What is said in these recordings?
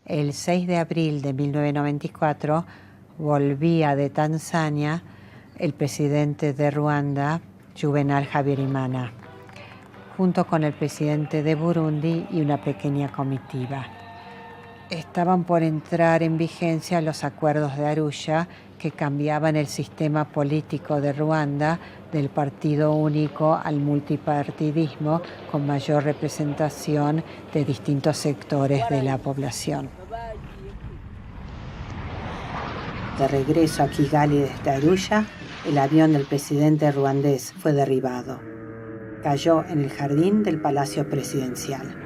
El 6 de abril de 1994 volvía de Tanzania el presidente de Ruanda, Juvenal Habyarimana, junto con el presidente de Burundi y una pequeña comitiva. Estaban por entrar en vigencia los acuerdos de Arusha que cambiaban el sistema político de Ruanda del partido único al multipartidismo con mayor representación de distintos sectores de la población. De regreso a Kigali desde Arusha, el avión del presidente ruandés fue derribado. Cayó en el jardín del Palacio Presidencial.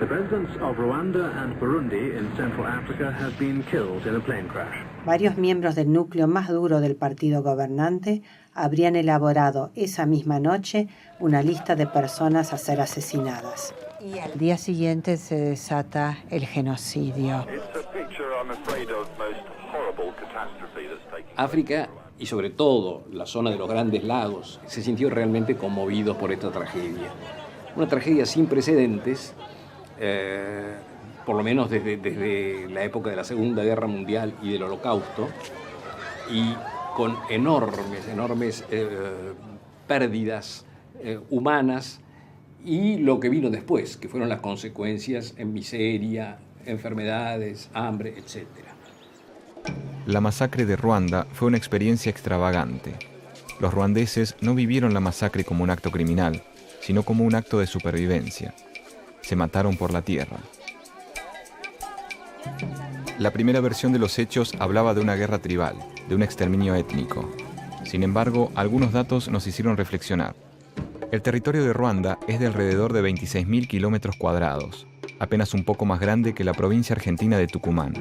Varios miembros del núcleo más duro del partido gobernante habrían elaborado esa misma noche una lista de personas a ser asesinadas. Y al día siguiente se desata el genocidio. África, y sobre todo la zona de los Grandes Lagos, se sintió realmente conmovidos por esta tragedia. Una tragedia sin precedentes, por lo menos desde la época de la Segunda Guerra Mundial y del Holocausto, y con enormes pérdidas humanas, y lo que vino después, que fueron las consecuencias en miseria, enfermedades, hambre, etc. La masacre de Ruanda fue una experiencia extravagante. Los ruandeses no vivieron la masacre como un acto criminal, sino como un acto de supervivencia. Se mataron por la tierra. La primera versión de los hechos hablaba de una guerra tribal, de un exterminio étnico. Sin embargo, algunos datos nos hicieron reflexionar. El territorio de Ruanda es de alrededor de 26.000 kilómetros cuadrados, apenas un poco más grande que la provincia argentina de Tucumán.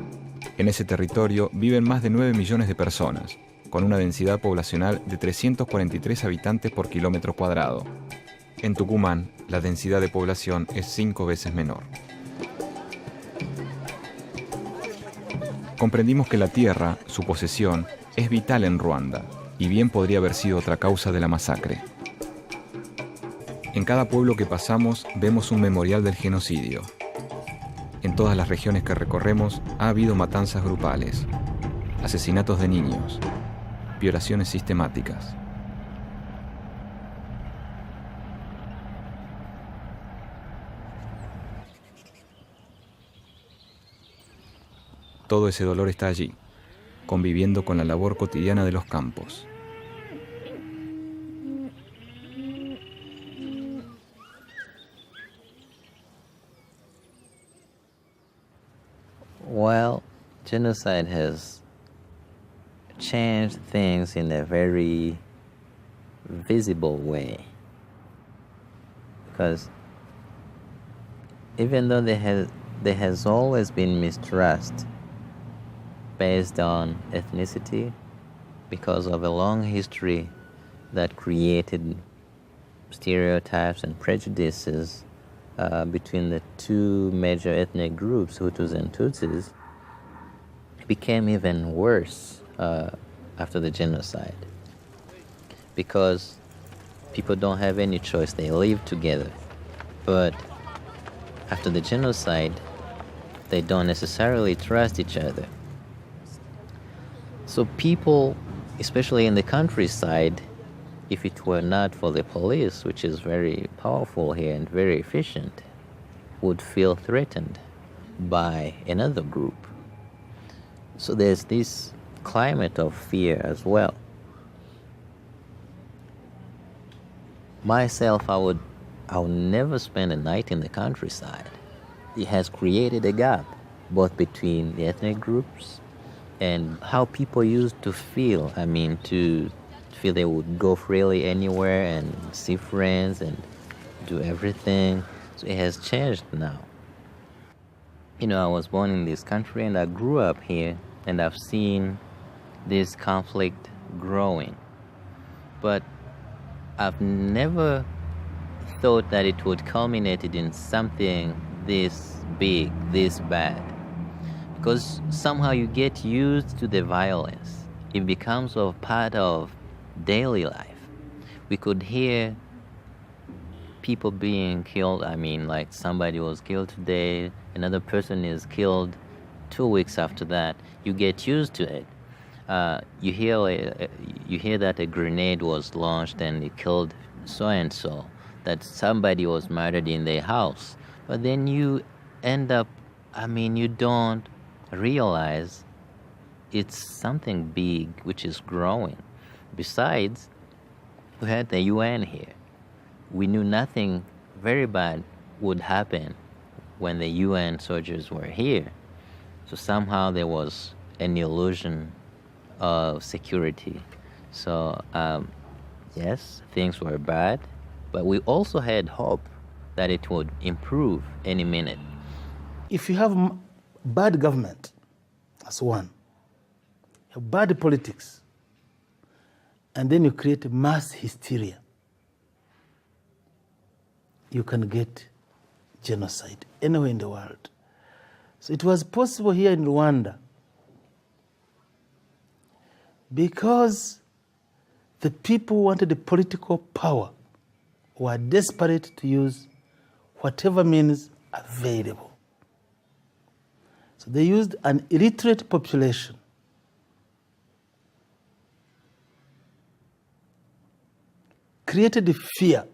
En ese territorio viven más de 9 millones de personas, con una densidad poblacional de 343 habitantes por kilómetro cuadrado. En Tucumán, la densidad de población es 5 veces menor. Comprendimos que la tierra, su posesión, es vital en Ruanda, y bien podría haber sido otra causa de la masacre. En cada pueblo que pasamos vemos un memorial del genocidio. En todas las regiones que recorremos ha habido matanzas grupales, asesinatos de niños, violaciones sistemáticas. Todo ese dolor está allí, conviviendo con la labor cotidiana de los campos. Well, genocide has changed things in a very visible way. Because even though there has always been mistrust based on ethnicity, because of a long history that created stereotypes and prejudices between the two major ethnic groups, Hutus and Tutsis, it became even worse after the genocide. Because people don't have any choice, they live together. But after the genocide, they don't necessarily trust each other. So people, especially in the countryside, if it were not for the police, which is very powerful here and very efficient, would feel threatened by another group. So there's this climate of fear as well. Myself, I would never spend a night in the countryside. It has created a gap both between the ethnic groups and how people used to feel. I mean, to feel they would go freely anywhere and see friends and do everything. So it has changed now. You know, I was born in this country and I grew up here, and I've seen this conflict growing. But I've never thought that it would culminate in something this big, this bad. Because somehow you get used to the violence. It becomes a part of daily life. We could hear people being killed. I mean, like somebody was killed today, another person is killed 2 weeks after that, you get used to it. You hear that a grenade was launched and it killed so and so, that somebody was murdered in their house. But then you end up, you don't realize it's something big which is growing. Besides, we had the UN here. We knew nothing very bad would happen when the UN soldiers were here. So somehow there was an illusion of security. So yes, things were bad, but we also had hope that it would improve any minute. If you have bad government, that's one. You have bad politics, and then you create mass hysteria, you can get genocide anywhere in the world. So it was possible here in Rwanda because the people who wanted the political power were desperate to use whatever means available. So they used an illiterate population, created the fear,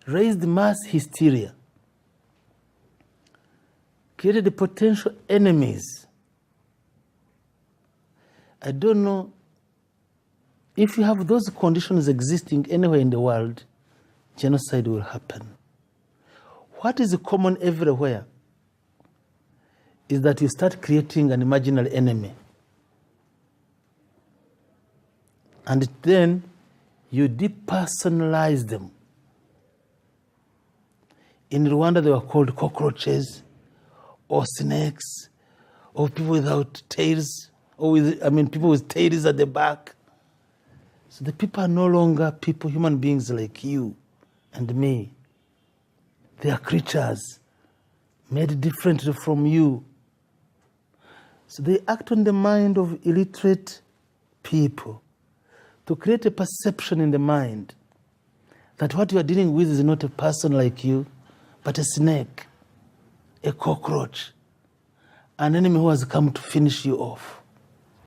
raised mass hysteria, created the potential enemies. I don't know if you have those conditions existing anywhere in the world, genocide will happen. What is common everywhere is that you start creating an imaginary enemy. And then you depersonalize them. In Rwanda, they were called cockroaches, or snakes, or people without tails, or people with tails at the back. So the people are no longer people, human beings like you and me. They are creatures made differently from you. So they act on the mind of illiterate people to create a perception in the mind that what you are dealing with is not a person like you, but a snake, a cockroach, an enemy who has come to finish you off.